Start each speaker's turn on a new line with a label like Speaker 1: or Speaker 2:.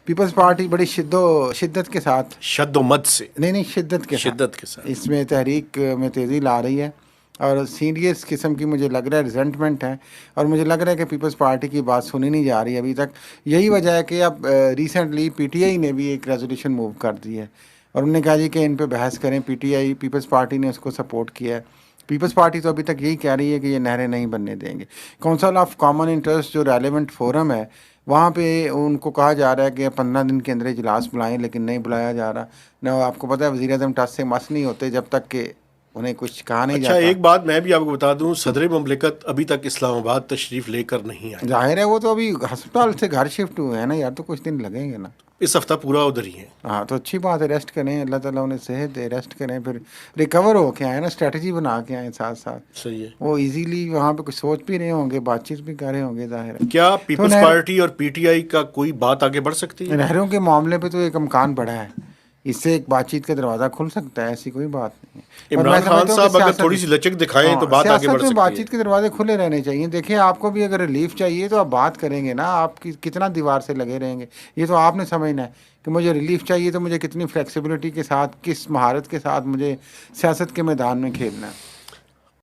Speaker 1: Peoples party بڑی شدت کے ساتھ،
Speaker 2: شد و مد سے،
Speaker 1: نہیں شدت کے
Speaker 2: ساتھ
Speaker 1: اس میں تحریک میں تیزی لا رہی ہے، اور سیریس قسم کی مجھے لگ رہا ہے ریزنٹمنٹ ہے، اور مجھے لگ رہا ہے کہ پیپلز پارٹی کی بات سنی نہیں جا رہی ابھی تک. یہی وجہ ہے کہ اب ریسنٹلی پی ٹی آئی نے بھی ایک ریزولوشن موو کر دی ہے، اور انہوں نے کہا جی کہ ان پہ بحث کریں. P T I Peoples Party نے اس کو سپورٹ کیا ہے. پیپلز پارٹی تو ابھی تک یہی کہہ رہی ہے کہ یہ نہریں نہیں بننے دیں گے. کونسل آف کامن انٹرسٹ جو ریلیونٹ فورم ہے، وہاں پہ ان کو کہا جا رہا ہے کہ 15 دن کے اندر اجلاس بلائیں، لیکن نہیں بلایا جا رہا. نہ آپ کو پتہ ہے وزیر اعظم ٹس سے مس نہیں ہوتے جب تک کہ انہیں کچھ کہا نہیں
Speaker 2: اچھا
Speaker 1: جاتا.
Speaker 2: ایک بات میں بھی آپ کو بتا دوں، صدر مملکت ابھی تک اسلام آباد تشریف لے کر نہیں آئے.
Speaker 1: ظاہر ہے وہ تو ابھی ہسپتال سے گھر شفٹ ہوئے ہیں نا یار، تو کچھ دن لگیں گے نا.
Speaker 2: اس ہفتہ پورا ادھر ہی ہیں.
Speaker 1: ہاں تو اچھی بات ہے، ریسٹ کریں، اللہ تعالیٰ انہیں صحت دے، ریسٹ کریں، پھر ریکور ہو کے آئیں نا، اسٹریٹجی بنا کے آئیں ساتھ ساتھ.
Speaker 2: صحیح ہے.
Speaker 1: وہ ایزیلی وہاں پہ کچھ سوچ بھی رہے ہوں گے، بات چیت بھی کر رہے ہوں گے. ظاہر ہے
Speaker 2: کیا
Speaker 1: تو
Speaker 2: پیپلز پارٹی اور پی ٹی آئی کا کوئی بات آگے بڑھ سکتی ہے؟
Speaker 1: نہروں کے معاملے پہ تو ایک امکان بڑا ہے، اس سے ایک بات چیت کا دروازہ کھل سکتا ہے، ایسی کوئی بات نہیں ہے. اور میں
Speaker 2: عمران خان
Speaker 1: سمجھتا ہوں کہ
Speaker 2: صاحب اگر
Speaker 1: سیاست
Speaker 2: تھوڑی سی لچک دکھائیں تو بات آگے بڑھ
Speaker 1: سیاست میں بات
Speaker 2: سکتی ہے.
Speaker 1: چیت کے دروازے کھلے رہنے چاہیے. دیکھیں آپ کو بھی اگر ریلیف چاہیے تو آپ بات کریں گے نا، آپ کی کتنا دیوار سے لگے رہیں گے. یہ تو آپ نے سمجھنا ہے کہ مجھے ریلیف چاہیے تو مجھے کتنی فلیکسیبلٹی کے ساتھ، کس مہارت کے ساتھ مجھے سیاست کے میدان میں کھیلنا ہے.